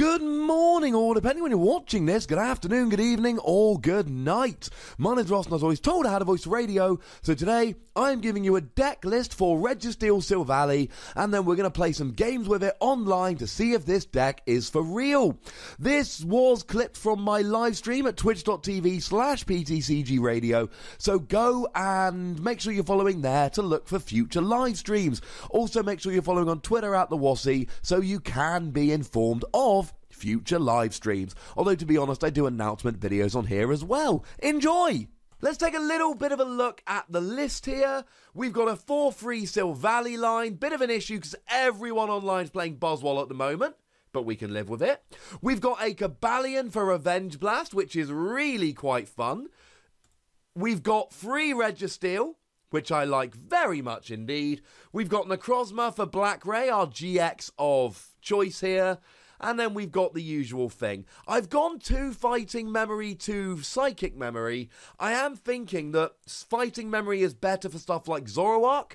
Good morning, or depending when you're watching this, good afternoon, good evening, or good night. My name's Ross, and I was always told how to voice radio, so today I'm giving you a deck list for Registeel Silvally, and then we're going to play some games with it online to see if this deck is for real. This was clipped from my live stream at twitch.tv/PTCGRadio, so go and make sure you're following there to look for future live streams. Also, make sure you're following on Twitter at the Wassy, so you can be informed of future live streams. Although, to be honest, I do announcement videos on here as well. Enjoy! Let's take a little bit of a look at the list here. We've got a 4-3 Silvally line. Bit of an issue because everyone online is playing Buzzwole at the moment, but we can live with it. We've got a Cobalion for Revenge Blast, which is really quite fun. We've got 3 Registeel, which I like very much indeed. We've got Necrozma for Black Ray, our GX of choice here. And then we've got the usual thing. I've gone to Fighting Memory to Psychic Memory. I am thinking that Fighting Memory is better for stuff like Zoroark,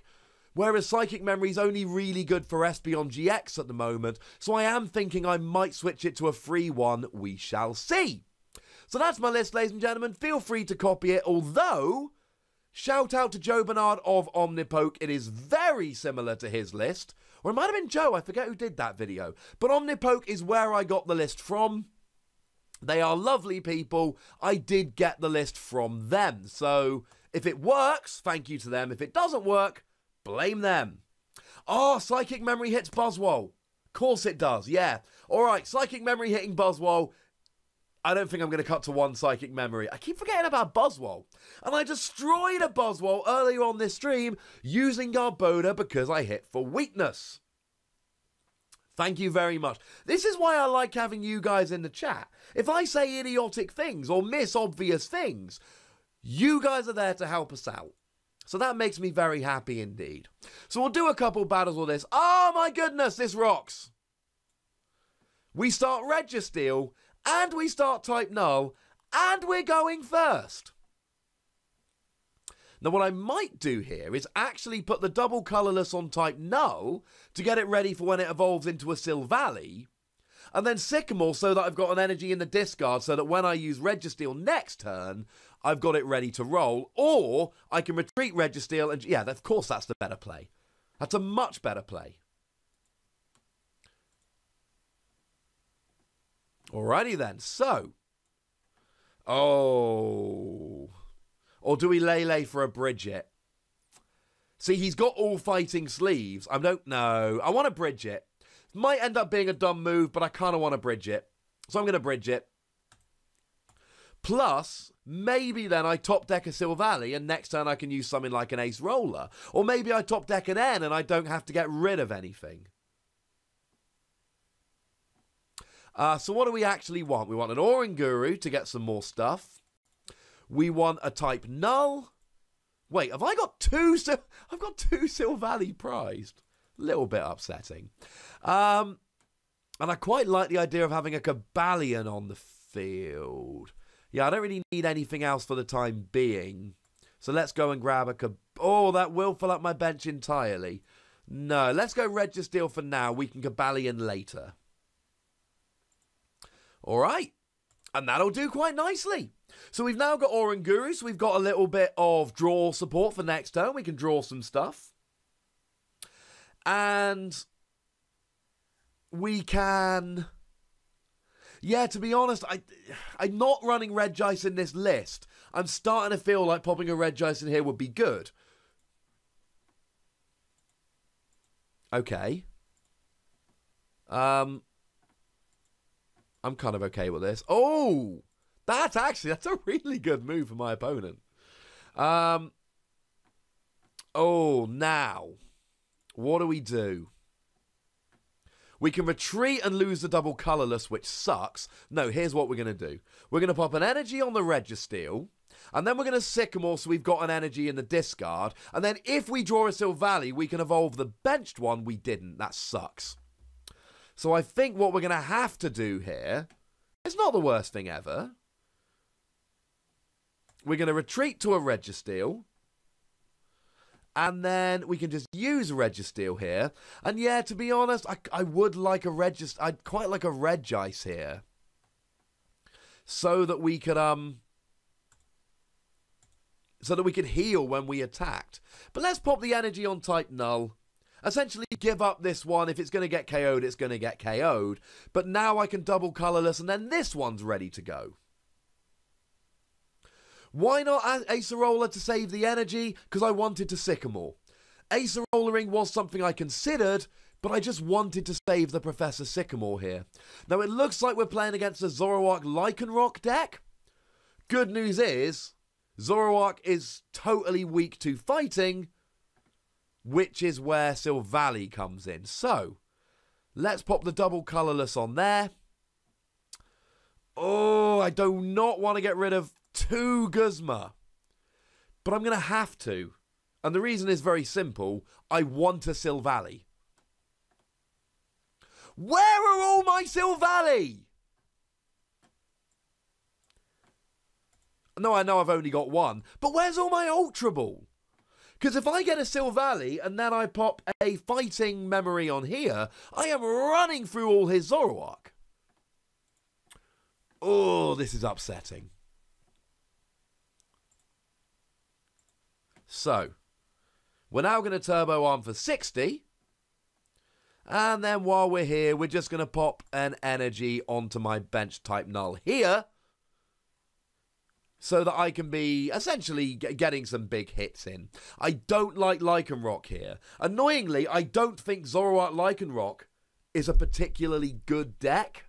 whereas Psychic Memory is only really good for Espeon GX at the moment. So I am thinking I might switch it to a free one. We shall see. So that's my list, ladies and gentlemen. Feel free to copy it, although shout out to Joe Bernard of Omnipoke. It is very similar to his list. Or it might have been Joe, I forget who did that video. But Omnipoke is where I got the list from. They are lovely people. I did get the list from them. So if it works, thank you to them. If it doesn't work, blame them. Oh, Psychic Memory hits Buzzwole. Of course it does, yeah. All right, Psychic Memory hitting Buzzwole. I don't think I'm going to cut to 1 Psychic Memory. I keep forgetting about Buzzwole. And I destroyed a Buzzwole earlier on this stream using Garbodor because I hit for weakness. Thank you very much. This is why I like having you guys in the chat. If I say idiotic things or miss obvious things, you guys are there to help us out. So that makes me very happy indeed. So we'll do a couple battles with this. Oh my goodness, this rocks. We start Registeel. And we start Type Null, and we're going first. Now, what I might do here is actually put the double colourless on Type Null to get it ready for when it evolves into a Silvally, and then Sycamore so that I've got an energy in the discard so that when I use Registeel next turn, I've got it ready to roll, or I can retreat Registeel, and yeah, of course that's the better play. That's a much better play. Alrighty then, so. Oh. Or do we Lele for a Bridget? See, he's got all fighting sleeves. I don't know. I want to bridge it. Might end up being a dumb move, but I kind of want to bridge it. So I'm going to bridge it. Plus, maybe then I top deck a Silvally and next turn I can use something like an Ace Roller. Or maybe I top deck an N and I don't have to get rid of anything. So what do we actually want? We want an Oranguru to get some more stuff. We want a Type Null. Wait, have I got 2? I've got 2 Silvally prized. A little bit upsetting. And I quite like the idea of having a Cobalion on the field. Yeah, I don't really need anything else for the time being. So let's go and grab a Oh, that will fill up my bench entirely. No, let's go Registeel for now. We can Cobalion later. All right, and that'll do quite nicely. So we've now got Oranguru, so we've got a little bit of draw support for next turn. We can draw some stuff. And we can... Yeah, to be honest, I'm not running Regice in this list. I'm starting to feel like popping a Regice in here would be good. Okay. I'm kind of okay with this. Oh, that's a really good move for my opponent. Oh, now, what do we do? We can retreat and lose the double colourless, which sucks. No, here's what we're going to do. We're going to pop an energy on the Registeel, and then we're going to Sycamore so we've got an energy in the discard. And then if we draw a Silvally, we can evolve the benched one. We didn't. That sucks. So I think what we're going to have to do here, it's not the worst thing ever. We're going to retreat to a Registeel. And then we can just use Registeel here. And yeah, to be honest, I would like I'd quite like a Regice here. So that we could heal when we attacked. But let's pop the energy on type Null. Essentially give up this one. If it's going to get KO'd, it's going to get KO'd. But now I can double colourless and then this one's ready to go. Why not Acerola to save the energy? Because I wanted to Sycamore. Acerolaing was something I considered, but I just wanted to save the Professor Sycamore here. Now it looks like we're playing against a Zoroark Lycanroc deck. Good news is, Zoroark is totally weak to fighting, which is where Silvally comes in. So, let's pop the double colourless on there. Oh, I do not want to get rid of 2 Guzma. But I'm going to have to. And the reason is very simple. I want a Silvally. Where are all my Silvally? No, I know I've only got one. But where's all my Ultra Ball? Because if I get a Silvally and then I pop a fighting memory on here, I am running through all his Zoroark. Oh, this is upsetting. So, we're now going to Turbo Arm for 60. And then while we're here, we're just going to pop an energy onto my bench type Null here. So that I can be essentially getting some big hits in. I don't like Lycanroc here. Annoyingly, I don't think Zoroark Lycanroc is a particularly good deck.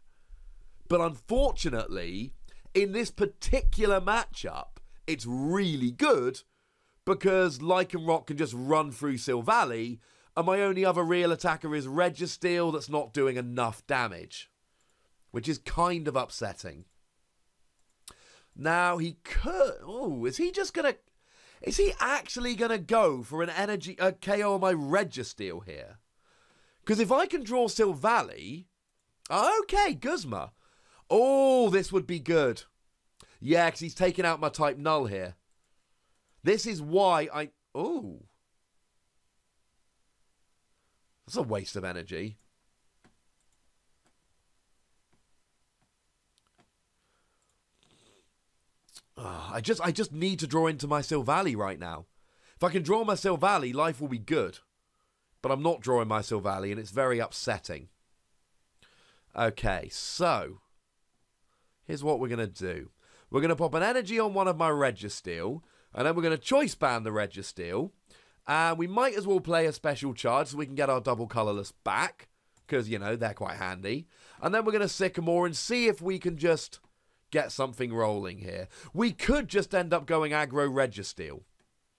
But unfortunately, in this particular matchup, it's really good. Because Lycanroc can just run through Silvally, and my only other real attacker is Registeel that's not doing enough damage. Which is kind of upsetting. Now, he could... Oh, is he actually going to go for an energy... a KO on my Registeel here? Because if I can draw Silvally... Okay, Guzma. Oh, this would be good. Yeah, because he's taking out my type Null here. This is why I... Oh. That's a waste of energy. I just need to draw into my Silvally right now. If I can draw my Silvally, life will be good. But I'm not drawing my Silvally, and it's very upsetting. Okay, so... Here's what we're going to do. We're going to pop an energy on one of my Registeel... And then we're going to choice band the Registeel. And we might as well play a special charge so we can get our double colourless back. Because, you know, they're quite handy. And then we're going to Sycamore and see if we can just get something rolling here. We could just end up going aggro Registeel.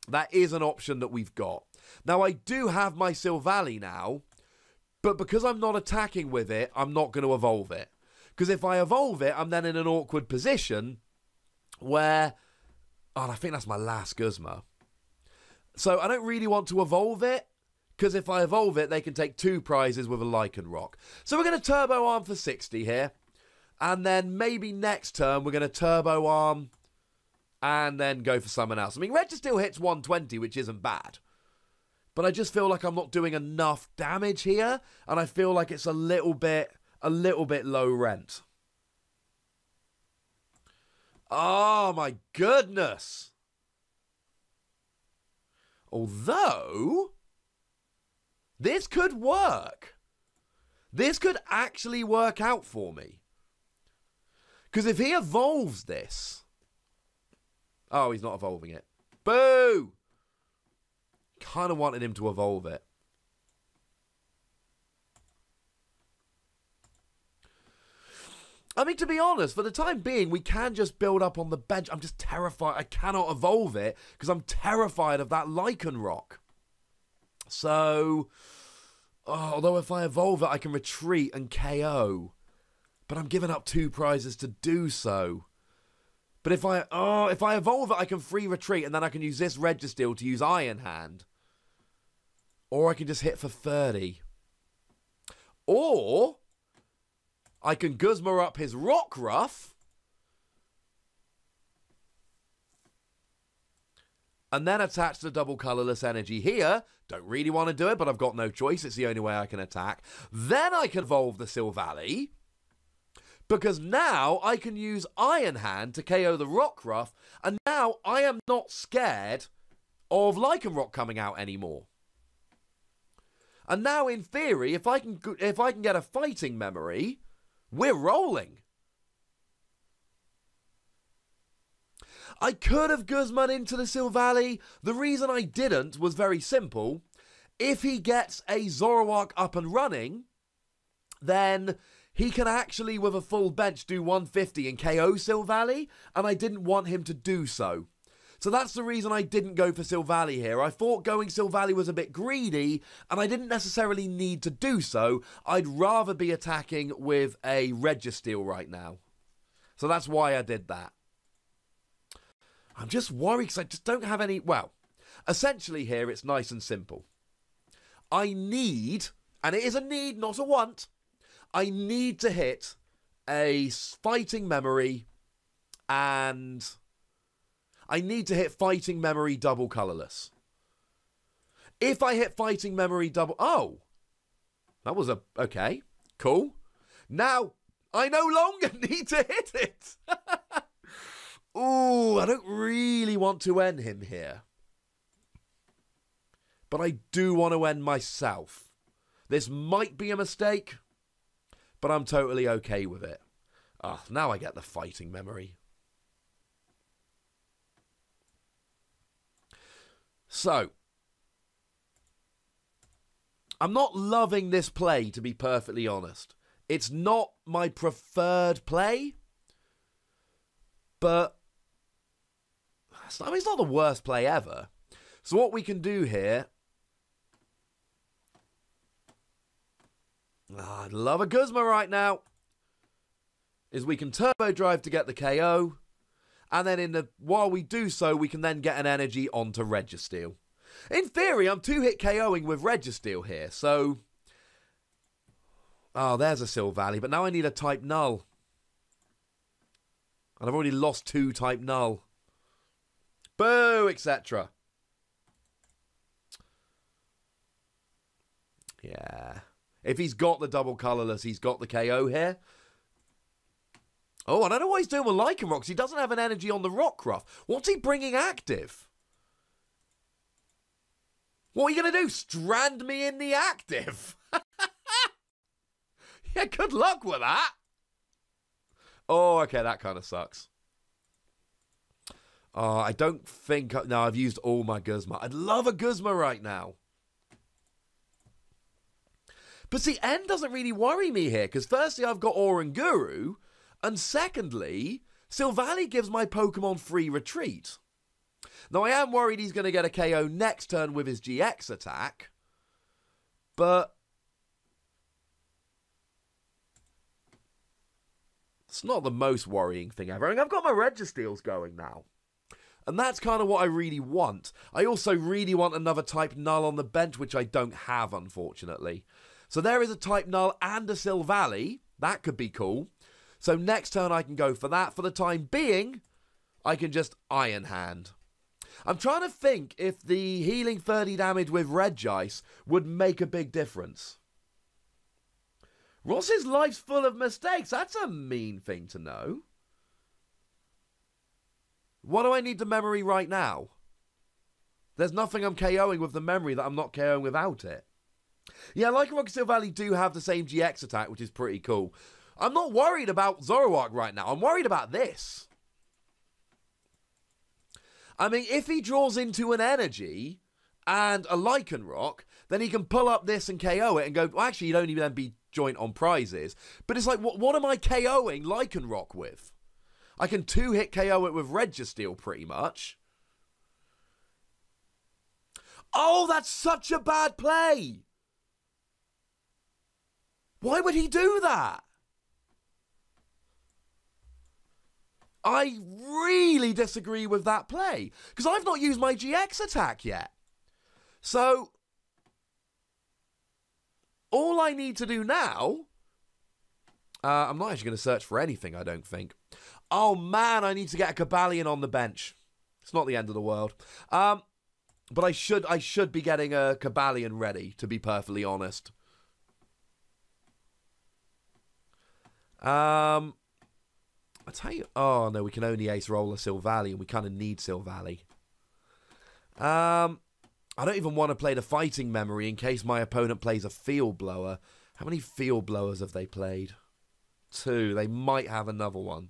That is an option that we've got. Now, I do have my Silvally now. But because I'm not attacking with it, I'm not going to evolve it. Because if I evolve it, I'm then in an awkward position where... Oh, I think that's my last Guzma. So I don't really want to evolve it, because if I evolve it, they can take 2 prizes with a Lycanroc. So we're going to Turbo Arm for 60 here. And then maybe next turn, we're going to Turbo Arm and then go for someone else. I mean, Registeel hits 120, which isn't bad. But I just feel like I'm not doing enough damage here. And I feel like it's a little bit low rent. Oh, my goodness. Although, this could work. This could actually work out for me. Because if he evolves this... Oh, he's not evolving it. Boo! Kind of wanted him to evolve it. I mean, to be honest, for the time being, we can just build up on the bench. I'm just terrified. I cannot evolve it because I'm terrified of that Lycanroc. So, although if I evolve it, I can retreat and KO. But I'm giving up 2 prizes to do so. But if I evolve it, I can free retreat, and then I can use this Registeel to use Iron Hand. Or I can just hit for 30. Or... I can Guzma up his Rockruff. and then attach the double colourless energy here. Don't really want to do it, but I've got no choice. It's the only way I can attack. Then I can evolve the Silvally, because now I can use Iron Hand to KO the Rockruff, and now I am not scared of Lycanroc coming out anymore. And now, in theory, if I can get a fighting memory, we're rolling. I could have Guzman into the Silvally. The reason I didn't was very simple. If he gets a Zoroark up and running, then he can actually, with a full bench, do 150 and KO Silvally, and I didn't want him to do so. So that's the reason I didn't go for Silvally here. I thought going Silvally was a bit greedy, and I didn't necessarily need to do so. I'd rather be attacking with a Registeel right now. So that's why I did that. I'm just worried because I just don't have any... Well, essentially here it's nice and simple. I need, and it is a need, not a want, I need to hit a fighting memory, and I need to hit fighting memory double colourless. If I hit fighting memory double... Oh! That was a... Okay. Cool. Now, I no longer need to hit it! Ooh, I don't really want to end him here. But I do want to end myself. This might be a mistake, but I'm totally okay with it. Ah, now I get the fighting memory. So, I'm not loving this play, to be perfectly honest. It's not my preferred play, but I mean, it's not the worst play ever. So what we can do here... Oh, I'd love a Guzma right now. Is we can Turbo Drive to get the KO. And then while we do so, we can then get an energy onto Registeel. In theory, I'm 2-hit KOing with Registeel here. So... Oh, there's a Silvally. But now I need a Type Null. And I've already lost 2 Type Null. Boo, etc. Yeah. If he's got the double colourless, he's got the KO here. Oh, I don't know what he's doing with Lycanroc, because he doesn't have an energy on the Rockruff. What's he bringing active? What are you going to do? Strand me in the active? Yeah, good luck with that. Oh, okay, that kind of sucks. Oh, I don't think... No, I've used all my Guzma. I'd love a Guzma right now. But see, N doesn't really worry me here, because firstly, I've got Oranguru, and secondly, Silvally gives my Pokemon free retreat. Now, I am worried he's going to get a KO next turn with his GX attack, but it's not the most worrying thing ever. I mean, I've got my Registeels going now. And that's kind of what I really want. I also really want another Type Null on the bench, which I don't have, unfortunately. So there is a Type Null and a Silvally. That could be cool. So next turn I can go for that. For the time being, I can just Iron Hand. I'm trying to think if the healing 30 damage with Regice would make a big difference. Ross's life's full of mistakes. That's a mean thing to know. What do I need the memory right now? There's nothing I'm KOing with the memory that I'm not KOing without it. Yeah, Lycanroc and Silvally do have the same GX attack, which is pretty cool. I'm not worried about Zoroark right now. I'm worried about this. I mean, if he draws into an energy and a Lycanroc, then he can pull up this and KO it and go, well, actually, you'd only then be joint on prizes. But it's like, what am I KOing Lycanroc with? I can 2-hit KO it with Registeel, pretty much. Oh, that's such a bad play! Why would he do that? I really disagree with that play, because I've not used my GX attack yet. So, all I need to do now... I'm not actually going to search for anything, I don't think. Oh, man, I need to get a Cobalion on the bench. It's not the end of the world. But I should be getting a Cobalion ready, to be perfectly honest. I tell you... Oh, no, we can only ace roll a Silvally, and we kind of need Silvally. I don't even want to play the fighting memory in case my opponent plays a field blower. How many field blowers have they played? 2. They might have another one.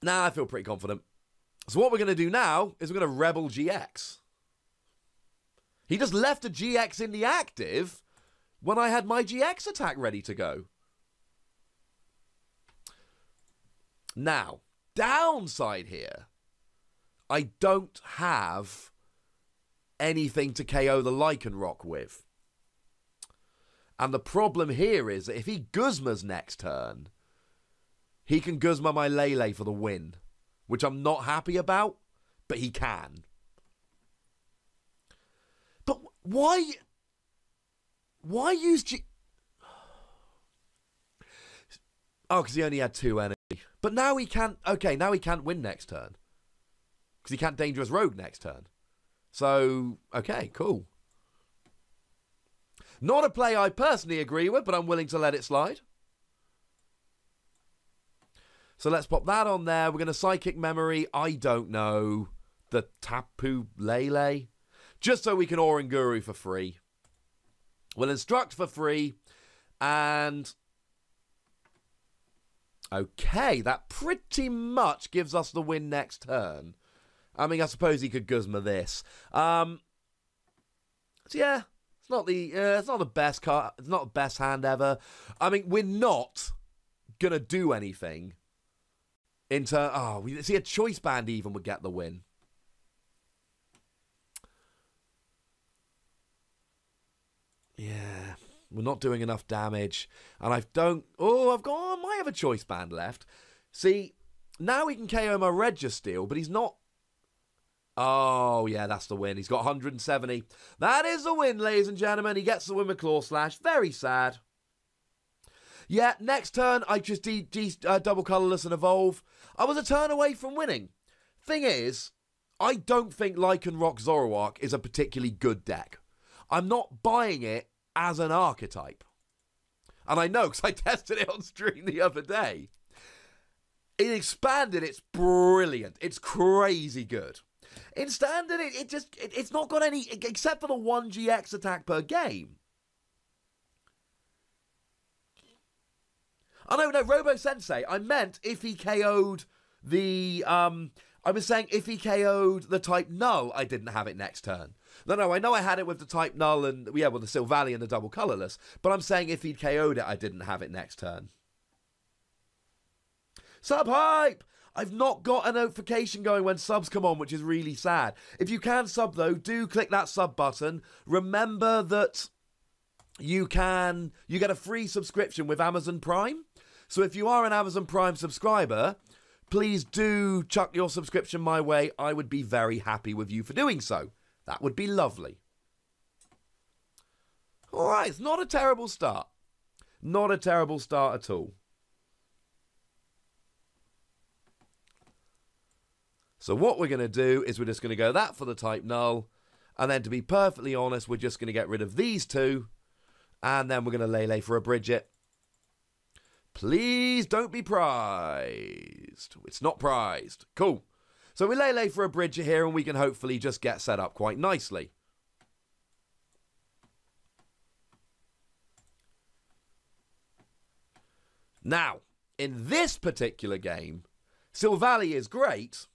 Nah, I feel pretty confident. So what we're going to do now is we're going to Rebel GX. He just left a GX in the active when I had my GX attack ready to go. Now, downside here, I don't have anything to KO the Lycanroc with. And the problem here is that if he Guzmas next turn, he can Guzma my Lele for the win, which I'm not happy about, but he can. But why use Oh, because he only had 2 energy. But now he can't... Okay, now he can't win next turn. Because he can't Dangerous Rogue next turn. So, okay, cool. Not a play I personally agree with, but I'm willing to let it slide. So let's pop that on there. We're going to Psychic Memory, I don't know, the Tapu Lele. Just so we can Oranguru for free. We'll Instruct for free. And... Okay, that pretty much gives us the win next turn. I mean, I suppose he could Guzma this. So yeah, it's not the best card. It's not the best hand ever. I mean, we're not gonna do anything. We see a Choice Band even would get the win. Yeah. We're not doing enough damage. And I might have a Choice Band left. See, now we can KO my Registeel, but he's not... Oh, yeah, that's the win. He's got 170. That is the win, ladies and gentlemen. He gets the win with Claw Slash. Very sad. Yeah, next turn, I just double Colourless and Evolve. I was a turn away from winning. Thing is, I don't think Lycanroc Zoroark is a particularly good deck. I'm not buying it as an archetype. And I know because I tested it on stream the other day. In Expanded, it's brilliant. It's crazy good. In Standard, it's not got any, except for the 1 GX attack per game. Oh, no, Robo Sensei. I meant if he KO'd the, I was saying if he KO'd the type Null, I didn't have it next turn. No, I know I had it with the type Null and, yeah, with the Silvally and the double Colourless, but I'm saying if he'd KO'd it, I didn't have it next turn. Sub Hype! I've not got a notification going when subs come on, which is really sad. If you can sub, though, do click that sub button. Remember that you get a free subscription with Amazon Prime. So if you are an Amazon Prime subscriber, please do chuck your subscription my way. I would be very happy with you for doing so. That would be lovely. All right, it's not a terrible start. Not a terrible start at all. So what we're going to do is we're just going to go that for the type Null. And then to be perfectly honest, we're just going to get rid of these two. And then we're going to Lele for a Bridget. Please don't be prized. It's not prized. Cool. So we Lele for a Bridget here and we can hopefully just get set up quite nicely. Now, in this particular game, Silvally is great,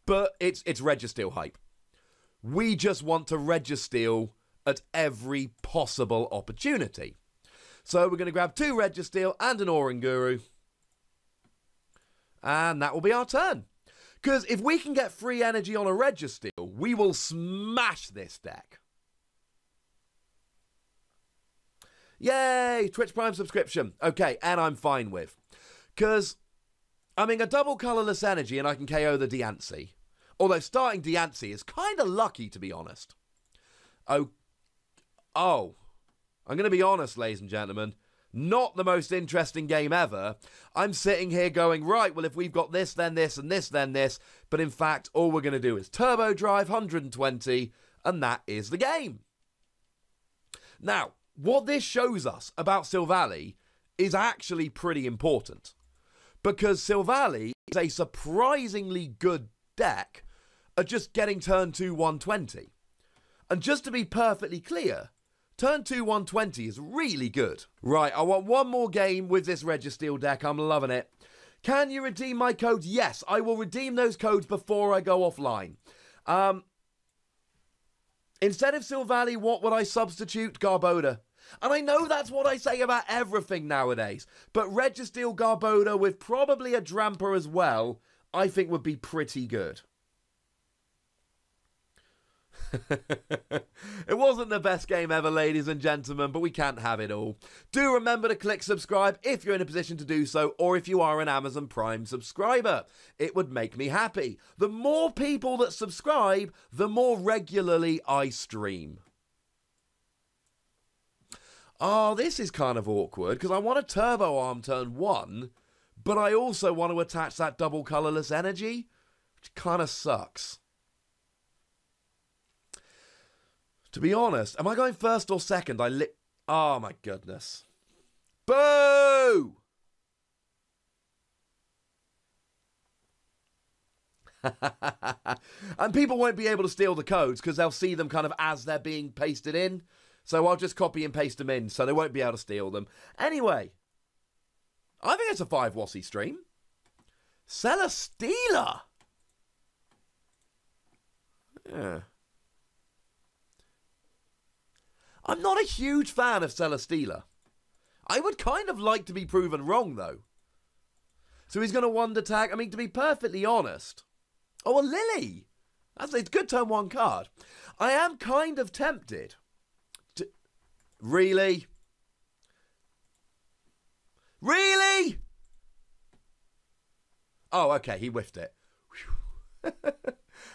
but it's Registeel hype. We just want to Registeel at every possible opportunity. So we're going to grab 2 Registeel and an Oranguru. And that will be our turn. Because if we can get free energy on a Registeel, we will smash this deck. Yay! Twitch Prime subscription. Okay, and I'm fine with. Because, I mean, a double Colourless Energy and I can KO the Diancie. Although starting Diancie is kind of lucky, to be honest. Oh. I'm going to be honest, ladies and gentlemen. not the most interesting game ever. I'm sitting here going, right, well, if we've got this, then this, and this, then this. But in fact, all we're going to do is turbo drive 120, and that is the game. Now, what this shows us about Silvally is actually pretty important. Because Silvally is a surprisingly good deck at just getting turn 2 120. And just to be perfectly clear, turn 2 120 is really good. Right, I want one more game with this Registeel deck. I'm loving it. Can you redeem my codes? Yes, I will redeem those codes before I go offline. Instead of Silvally, what would I substitute? Garbodor. And I know that's what I say about everything nowadays, but Registeel Garbodor with probably a Dramper as well, I think would be pretty good. It wasn't the best game ever, ladies and gentlemen, but we can't have it all. Do remember to click subscribe if you're in a position to do so, or if you are an Amazon Prime subscriber. It would make me happy. The more people that subscribe, the more regularly I stream. Oh, this is kind of awkward, because I want a Turbo Arm turn 1, but I also want to attach that double colourless energy, which kind of sucks. To be honest, am I going first or second? Oh my goodness. Boo! And people won't be able to steal the codes because they'll see them kind of as they're being pasted in. So I'll just copy and paste them in so they won't be able to steal them. Anyway, I think it's a 5 Wassy stream. Celesteela! Yeah. I'm not a huge fan of Celesteela. I would kind of like to be proven wrong, though. So he's going to Wonder Tag. I mean, to be perfectly honest. Oh, a Lily. That's a good turn 1 card. I am kind of tempted. Really? Really? Oh, okay. He whiffed it.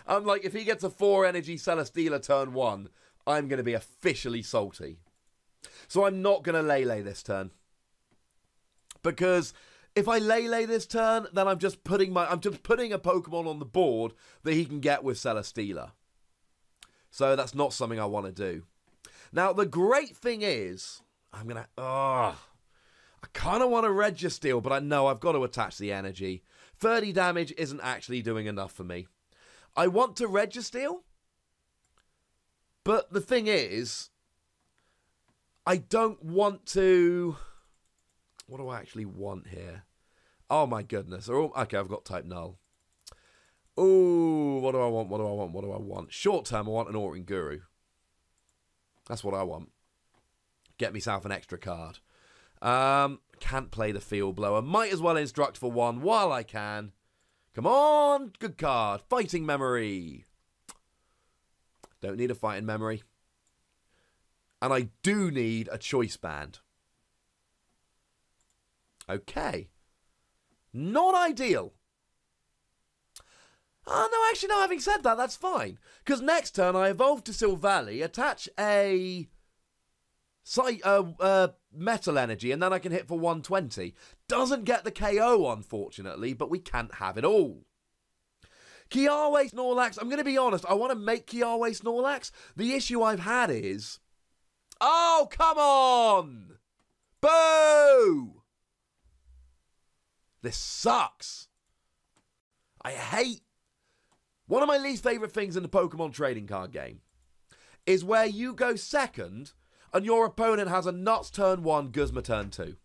I'm like, if he gets a 4 energy Celesteela turn 1... I'm going to be officially salty. So I'm not going to Lele this turn. Because if I Lele this turn, then I'm just putting a Pokemon on the board that he can get with Celesteela. So that's not something I want to do. Now, the great thing is, I kind of want to Registeel, but I know I've got to attach the energy. 30 damage isn't actually doing enough for me. I want to Registeel. But the thing is, I don't want to... What do I actually want here? Oh my goodness. Okay, I've got type null. Ooh, what do I want? Short term, I want an Aurin Guru. That's what I want. Get myself an extra card. Can't play the Field Blower. Might as well instruct for 1 while I can. Come on, good card. Fighting Memory. Don't need a fighting memory. And I do need a choice band. Okay. Not ideal. Oh, no, actually, no, having said that, that's fine. Because next turn, I evolve to Silvally, attach a metal energy, and then I can hit for 120. Doesn't get the KO, unfortunately, but we can't have it all. Kiawe Snorlax, I'm going to be honest, I want to make Kiawe Snorlax. The issue I've had is... Oh, come on! Boo! This sucks. I hate... One of my least favourite things in the Pokemon trading card game is where you go second and your opponent has a Nuts turn 1, Guzma turn 2.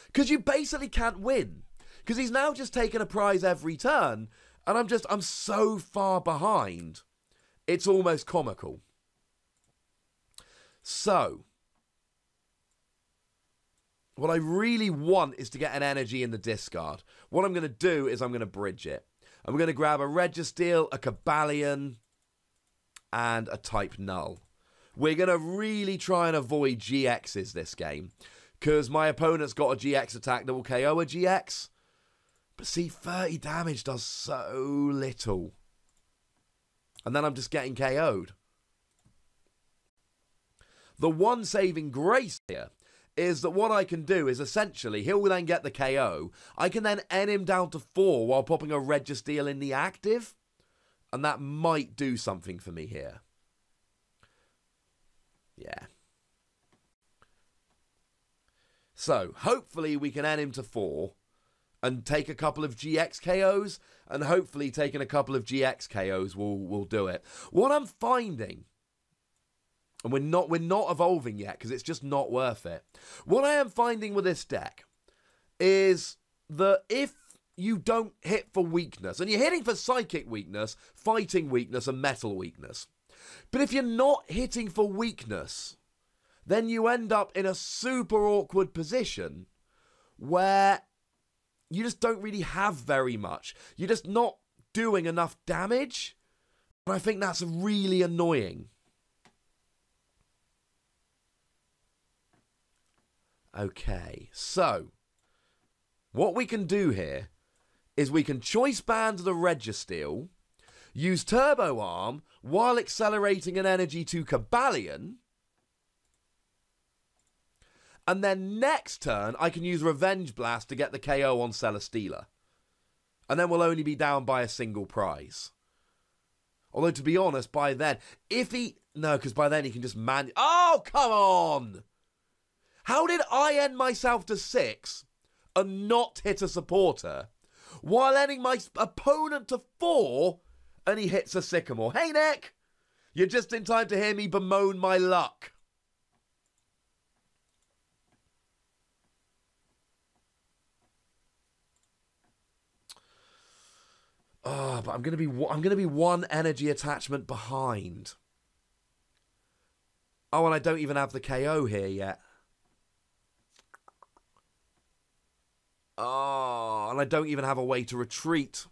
Because you basically can't win. Because he's now just taken a prize every turn... And I'm so far behind, it's almost comical. So, what I really want is to get an energy in the discard. What I'm going to do is I'm going to bridge it. I'm going to grab a Registeel, a Cobalion, and a type null. We're going to really try and avoid GXs this game, because my opponent's got a GX attack that will KO a GX. But see, 30 damage does so little. And then I'm just getting KO'd. The one saving grace here is that what I can do is essentially, he'll then get the KO. I can then end him down to 4 while popping a Registeel in the active. And that might do something for me here. Yeah. So, hopefully we can end him to 4 and take a couple of GX KOs, and hopefully taking a couple of GX KOs will do it. What I'm finding, and we're not evolving yet because it's just not worth it. What I am finding with this deck is that if you don't hit for weakness, and you're hitting for psychic weakness, fighting weakness, and metal weakness, but if you're not hitting for weakness, then you end up in a super awkward position where you just don't really have very much. You're just not doing enough damage. And I think that's really annoying. Okay, so what we can do here is we can choice band the Registeel, use Turbo Arm while accelerating an energy to Cobalion, and then next turn, I can use Revenge Blast to get the KO on Celesteela. And then we'll only be down by a single prize. Although, to be honest, by then, if he... No, because by then he can just Oh, come on! How did I end myself to 6 and not hit a supporter, while ending my opponent to 4 and he hits a Sycamore? Hey, Nick! You're just in time to hear me bemoan my luck. Oh, but I'm gonna be 1 energy attachment behind. Oh, and I don't even have the KO here yet. Oh, and I don't even have a way to retreat.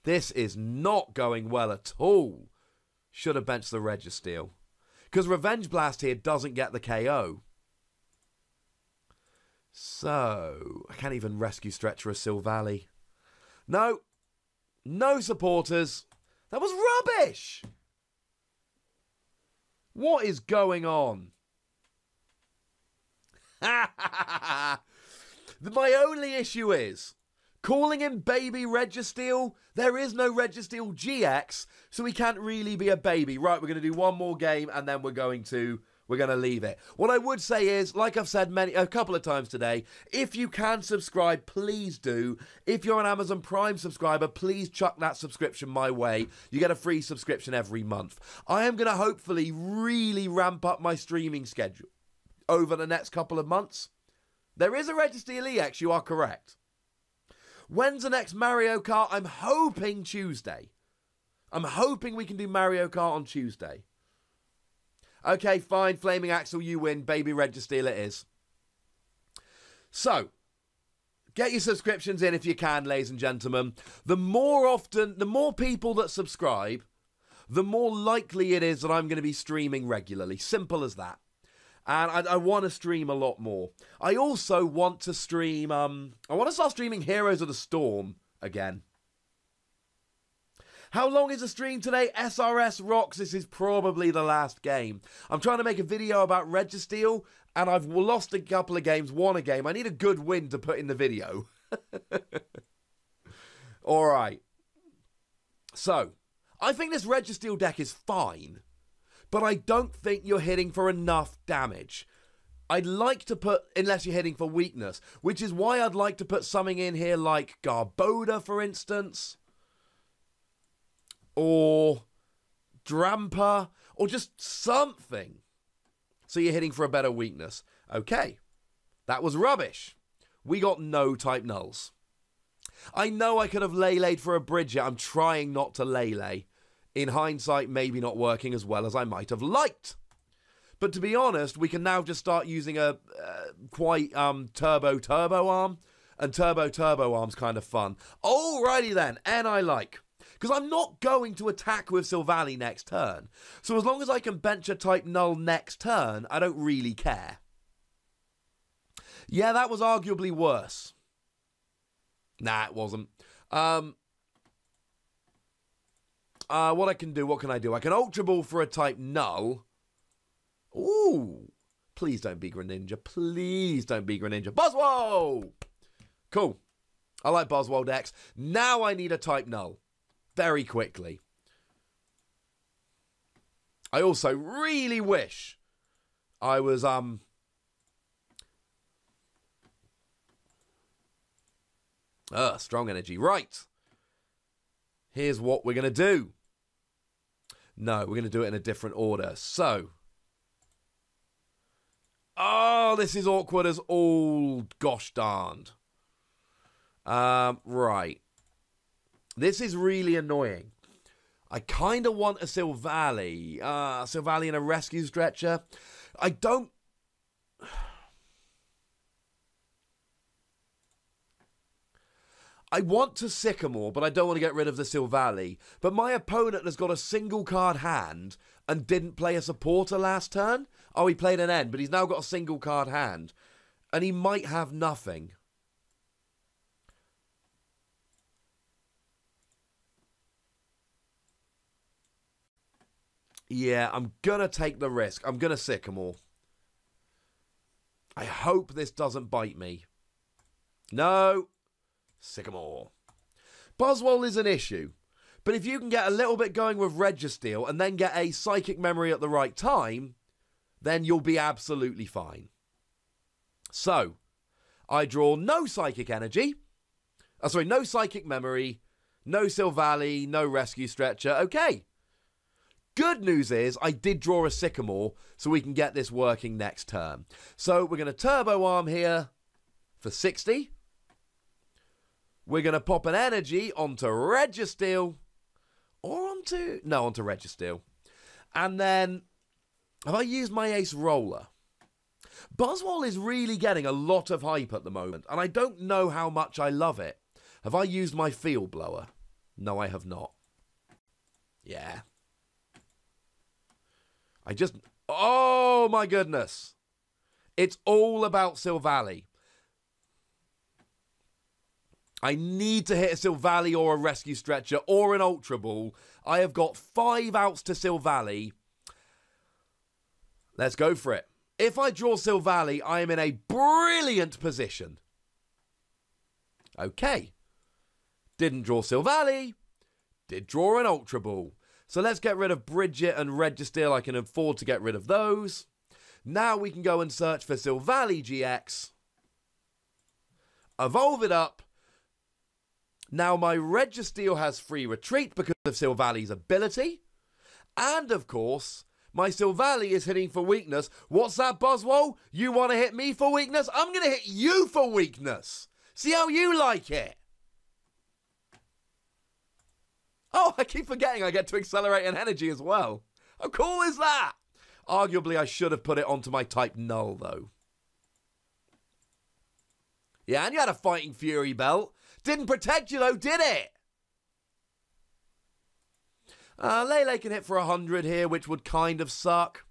This is not going well at all. Should have benched the Registeel. Because Revenge Blast here doesn't get the KO. So, I can't even rescue Stretcher or Silvally. No. No supporters. That was rubbish. What is going on? My only issue is calling him Baby Registeel. There is no Registeel GX, so he can't really be a baby. Right, we're going to do one more game and then we're going to leave it. What I would say is, like I've said a couple of times today, if you can subscribe, please do. If you're an Amazon Prime subscriber, please chuck that subscription my way. You get a free subscription every month. I am going to hopefully really ramp up my streaming schedule over the next couple of months. There is a Registeel EX, you are correct. When's the next Mario Kart? I'm hoping Tuesday. I'm hoping we can do Mario Kart on Tuesday. Okay, fine, Flaming Axel, you win. Baby Registeel it is. So, get your subscriptions in if you can, ladies and gentlemen. The more people that subscribe, the more likely it is that I'm going to be streaming regularly. Simple as that. And I want to stream a lot more. I also want to stream, I want to start streaming Heroes of the Storm again. How long is the stream today? SRS rocks. This is probably the last game. I'm trying to make a video about Registeel, and I've lost a couple of games, won a game. I need a good win to put in the video. All right. So, I think this Registeel deck is fine, but I don't think you're hitting for enough damage. I'd like to put, unless you're hitting for weakness, which is why I'd like to put something in here like Garboda, for instance, or Drampa, or just something. So you're hitting for a better weakness. Okay, that was rubbish. We got no type nulls. I know I could have Leylayed for a Bridget. I'm trying not to Leylay. In hindsight, maybe not working as well as I might have liked. But to be honest, we can now just start using a quite turbo arm. And turbo arm's kind of fun. Alrighty then, and I like. Because I'm not going to attack with Silvally next turn. So as long as I can bench a type null next turn, I don't really care. Yeah, that was arguably worse. Nah, it wasn't. What I can do, what can I do? I can Ultra Ball for a type null. Ooh, Please don't be Greninja. Please don't be Greninja. Buzzwole! Cool. I like Buzzwole decks. Now I need a type null. Very quickly. I also really wish I was, strong energy. Right. Here's what we're going to do. No, we're going to do it in a different order. So. Oh, this is awkward as all gosh darned. Right. This is really annoying. I kind of want a Silvally. Silvally and a rescue stretcher. I don't... I want to Sycamore, but I don't want to get rid of the Silvally. But my opponent has got a single card hand and didn't play a supporter last turn. Oh, he played an end, but he's now got a single card hand. And he might have nothing. Yeah, I'm going to take the risk. I'm going to Sycamore. I hope this doesn't bite me. No. Sycamore. Buzzwole is an issue. But if you can get a little bit going with Registeel and then get a Psychic Memory at the right time, then you'll be absolutely fine. So, I draw no Psychic Energy. No Psychic Memory. No Silvally. No Rescue Stretcher. Okay. Good news is I did draw a Sycamore, so we can get this working next turn. So we're going to Turbo Arm here for 60. We're going to pop an energy onto Registeel. Or onto Registeel. And then, have I used my Ace Roller? Buzzwole is really getting a lot of hype at the moment, and I don't know how much I love it. Have I used my Field Blower? No, I have not. Yeah. Oh my goodness. It's all about Silvally. I need to hit a Silvally or a Rescue Stretcher or an Ultra Ball. I have got 5 outs to Silvally. Let's go for it. If I draw Silvally, I am in a brilliant position. Okay. Didn't draw Silvally. Did draw an Ultra Ball. So let's get rid of Bridget and Registeel. I can afford to get rid of those. Now we can go and search for Silvally GX. Evolve it up. Now my Registeel has free retreat because of Silvally's ability. And of course, my Silvally is hitting for weakness. What's that, Buzzwole? You want to hit me for weakness? I'm going to hit you for weakness. See how you like it. Oh, I keep forgetting I get to accelerate an energy as well. How cool is that? Arguably, I should have put it onto my type null, though. Yeah, and you had a Fighting Fury belt. Didn't protect you, though, did it? Lele can hit for 100 here, which would kind of suck.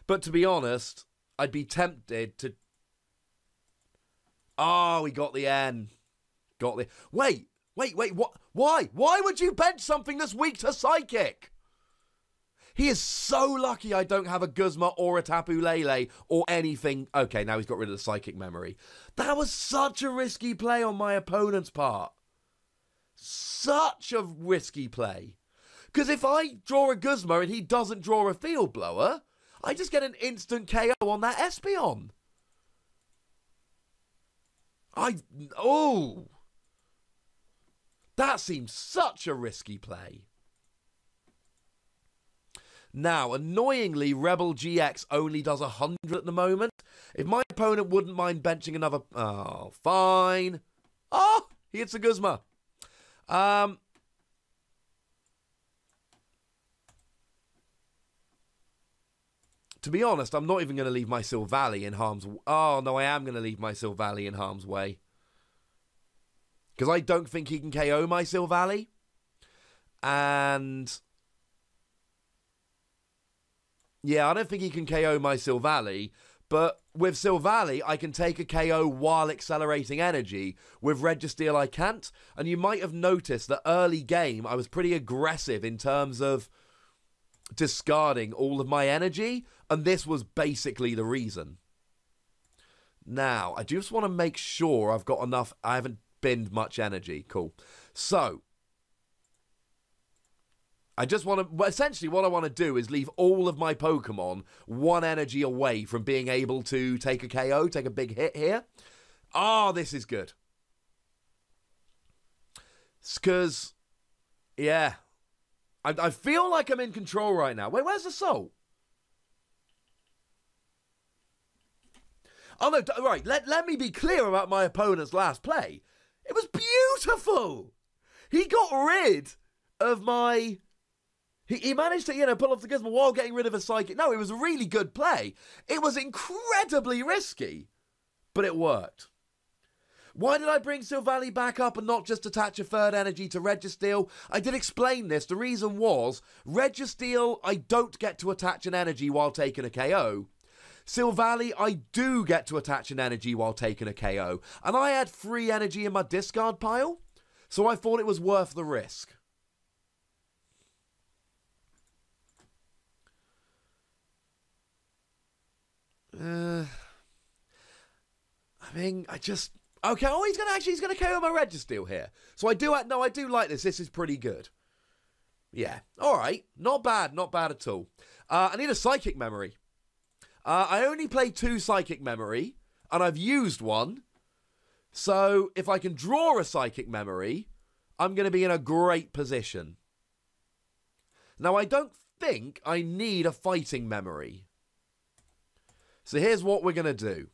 But to be honest, I'd be tempted to... Oh, we got the N. Wait, what? Why? Why would you bench something that's weak to Psychic? He is so lucky I don't have a Guzma or a Tapu Lele or anything. Okay, now he's got rid of the Psychic Memory. That was such a risky play on my opponent's part. Such a risky play. Because if I draw a Guzma and he doesn't draw a Field Blower, I just get an instant KO on that Espeon. That seems such a risky play. Now, annoyingly, Rebel GX only does 100 at the moment. If my opponent wouldn't mind benching another... Oh, fine. Oh, he hits a Guzma. To be honest, I'm not even going to leave my Silvally in harm's... Oh, no, I am going to leave my Silvally in harm's way. Because I don't think he can KO my Silvally. And... yeah, I don't think he can KO my Silvally. But with Silvally, I can take a KO while accelerating energy. With Registeel, I can't. And you might have noticed that early game, I was pretty aggressive in terms of discarding all of my energy. And this was basically the reason. Now, I just want to make sure I've got enough. I haven't binned much energy. Cool. So, I just want to... Essentially, what I want to do is leave all of my Pokemon 1 energy away from being able to take a KO, take a big hit here. Oh, this is good. Because, yeah. I feel like I'm in control right now. Wait, where's the Assault? Oh, no, right, let me be clear about my opponent's last play. It was beautiful. He got rid of my... He managed to, pull off the Guzma while getting rid of a Psychic. No, it was a really good play. It was incredibly risky, but it worked. Why did I bring Silvally back up and not just attach a 3rd energy to Registeel? I did explain this. The reason was, Registeel, I don't get to attach an energy while taking a KO. Silvally, I do get to attach an energy while taking a KO. And I had 3 energy in my discard pile, so I thought it was worth the risk. I mean, okay, oh, he's gonna KO my Registeel here. So I do like this. This is pretty good. Yeah, alright. Not bad at all. I need a Psychic Memory. I only play 2 Psychic Memory, and I've used 1. So, if I can draw a Psychic Memory, I'm going to be in a great position. Now, I don't think I need a Fighting Memory. So, here's what we're going to do.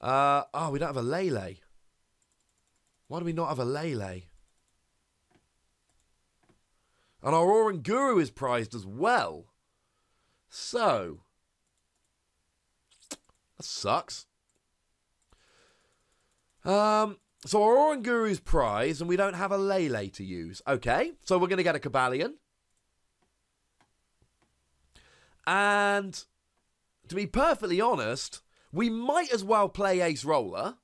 We don't have a Lele. Why do we not have a Lele? And our Oranguru is prized as well. So, that sucks. So our Oranguru's prize, and we don't have a Lele to use. Okay, so we're going to get a Cobalion. And, to be perfectly honest, we might as well play Ace Roller.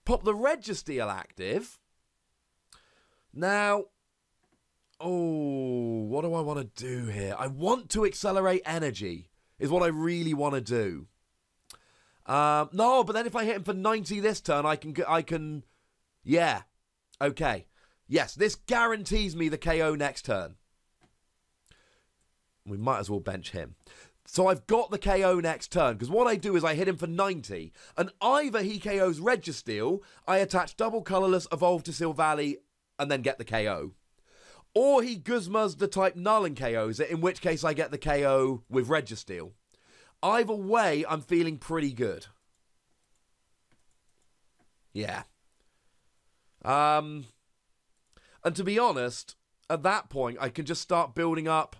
Pop the Registeel active. Now... Oh, what do I want to do here? I want to accelerate energy, is what I really want to do. No, but then if I hit him for 90 this turn, I can, yeah. Okay. Yes, this guarantees me the KO next turn. We might as well bench him. So I've got the KO next turn, because what I do is I hit him for 90, and either he KOs Registeel, I attach double colourless, evolve to Silvally, and then get the KO. Or he Guzmas the type Null and KOs it, in which case I get the KO with Registeel. Either way, I'm feeling pretty good. Yeah. And to be honest, at that point, I can just start building up.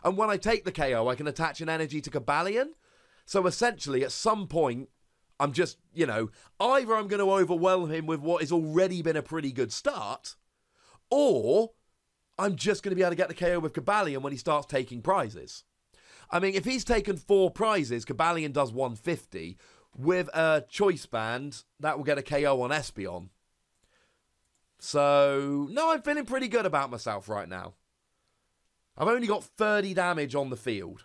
And when I take the KO, I can attach an energy to Cobalion. So essentially, at some point, I'm just, either I'm going to overwhelm him with what has already been a pretty good start, or... I'm just going to be able to get the KO with Cobalion when he starts taking prizes. I mean, if he's taken 4 prizes, Cobalion does 150. With a Choice Band, that will get a KO on Espeon. So, no, I'm feeling pretty good about myself right now. I've only got 30 damage on the field.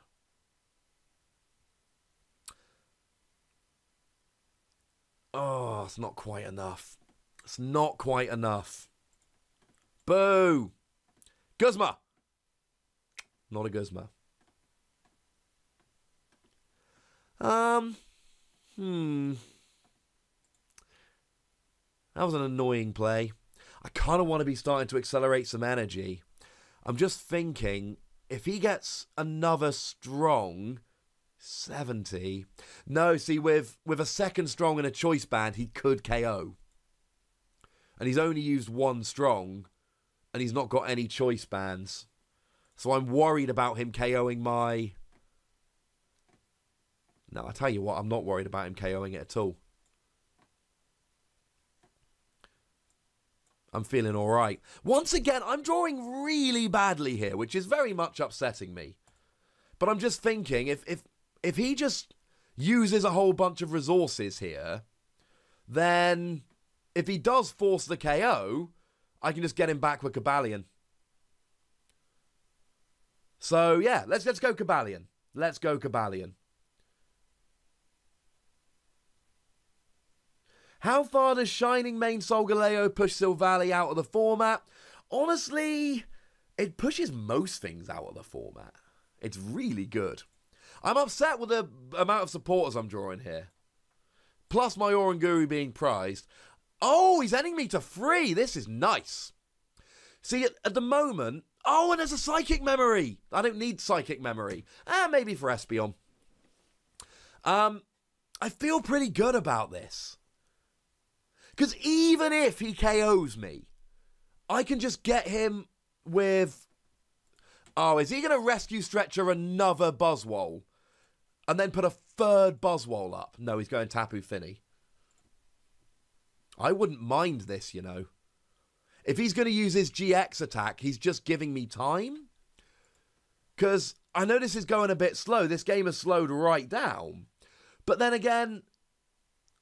Oh, it's not quite enough. It's not quite enough. Boo! Guzma! Not a Guzma. That was an annoying play. I kind of want to be starting to accelerate some energy. I'm just thinking, if he gets another strong 70... No, see, with a second strong and a Choice Band, he could KO. And he's only used 1 strong... And he's not got any Choice Bands. So I'm worried about him KOing my... No, I tell you what, I'm not worried about him KOing it at all. I'm feeling alright. Once again, I'm drawing really badly here, which is very much upsetting me. But I'm just thinking, if he just uses a whole bunch of resources here, then if he does force the KO... I can just get him back with Cobalion. So, yeah, let's go Cobalion. Let's go Cobalion. How far does Shining Mane Solgaleo push Silvally out of the format? Honestly, it pushes most things out of the format. It's really good. I'm upset with the amount of supporters I'm drawing here. Plus my Oranguru being prized. Oh, he's ending me to 3. This is nice. See, at the moment... Oh, and there's a Psychic Memory. I don't need Psychic Memory. Maybe for Espeon. I feel pretty good about this. Because even if he KOs me, I can just get him with... Oh, is he going to Rescue Stretcher another Buzzwole? And then put a 3rd Buzzwole up? No, he's going Tapu Fini. I wouldn't mind this, you know. If he's going to use his GX attack, he's just giving me time. Because I know this is going a bit slow. This game has slowed right down. But then again,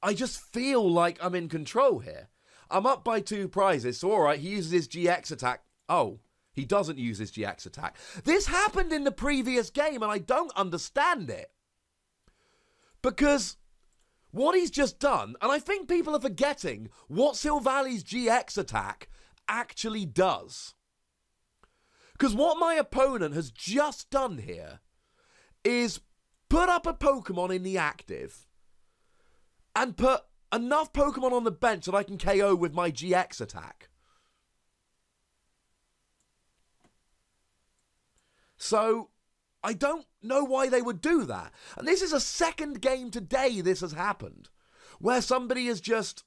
I just feel like I'm in control here. I'm up by 2 prizes, so alright, he uses his GX attack. Oh, he doesn't use his GX attack. This happened in the previous game, and I don't understand it. Because what he's just done, and I think people are forgetting what Silvally's GX attack actually does. Because what my opponent has just done here is put up a Pokemon in the active and put enough Pokemon on the bench that I can KO with my GX attack. So, I don't know why they would do that. And this is a second game today this has happened, where somebody has just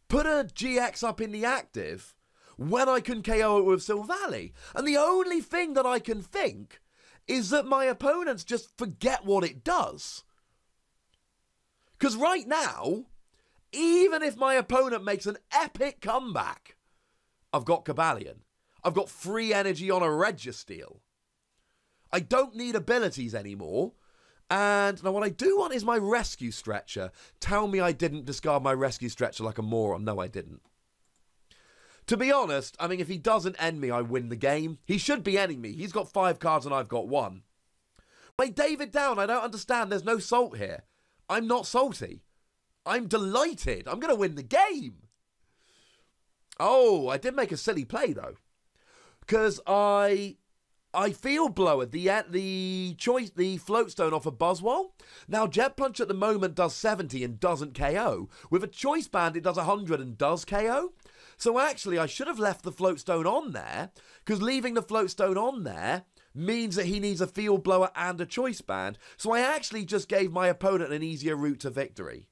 put a GX up in the active when I can KO it with Silvally. And the only thing that I can think is that my opponents just forget what it does. Because right now, even if my opponent makes an epic comeback, I've got Cobalion. I've got free energy on a Registeel. I don't need abilities anymore. And now what I do want is my Rescue Stretcher. Tell me I didn't discard my Rescue Stretcher like a moron. No, I didn't. To be honest, I mean, if he doesn't end me, I win the game. He should be ending me. He's got 5 cards and I've got 1. Wait, David Down, I don't understand. There's no salt here. I'm not salty. I'm delighted. I'm going to win the game. Oh, I did make a silly play, though. Because I Field Blower, the Floatstone off a Buzzwole. Now, Jet Punch at the moment does 70 and doesn't KO. With a Choice Band, it does 100 and does KO. So actually, I should have left the Floatstone on there, because leaving the Floatstone on there means that he needs a Field Blower and a Choice Band. So I actually just gave my opponent an easier route to victory.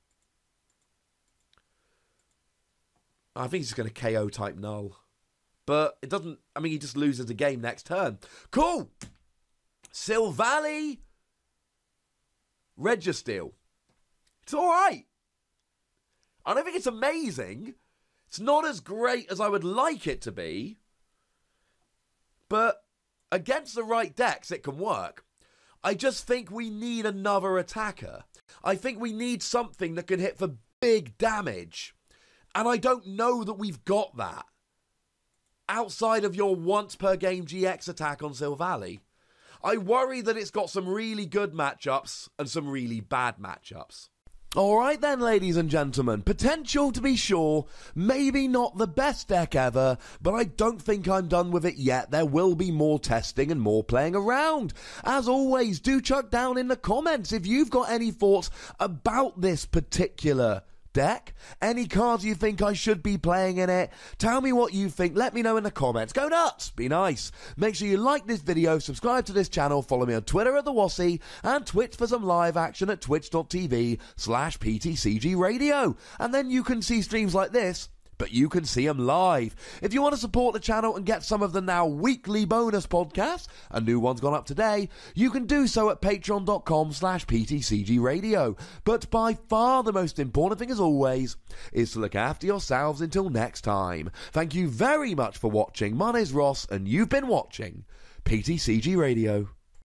I think he's going to KO type Null. But it doesn't... I mean, he just loses the game next turn. Cool! Silvally. Registeel. It's alright. I don't think it's amazing. It's not as great as I would like it to be. But against the right decks, it can work. I just think we need another attacker. I think we need something that can hit for big damage. And I don't know that we've got that. Outside of your once per game GX attack on Silvally. I worry that it's got some really good matchups and some really bad matchups. Alright then, ladies and gentlemen, potential to be sure, maybe not the best deck ever, but I don't think I'm done with it yet. There will be more testing and more playing around. As always, do chuck down in the comments if you've got any thoughts about this particular deck, any cards you think I should be playing in it. Tell me what you think, let me know in the comments. Go nuts, be nice. Make sure you like this video, subscribe to this channel, follow me on Twitter at the Wassy, and Twitch for some live action at twitch.tv/PTCGRadio. And then you can see streams like this, but you can see them live. If you want to support the channel and get some of the now weekly bonus podcasts, a new one's gone up today, you can do so at patreon.com/PTCGRadio. But by far the most important thing, as always, is to look after yourselves until next time. Thank you very much for watching. My name's Ross, and you've been watching PTCG Radio.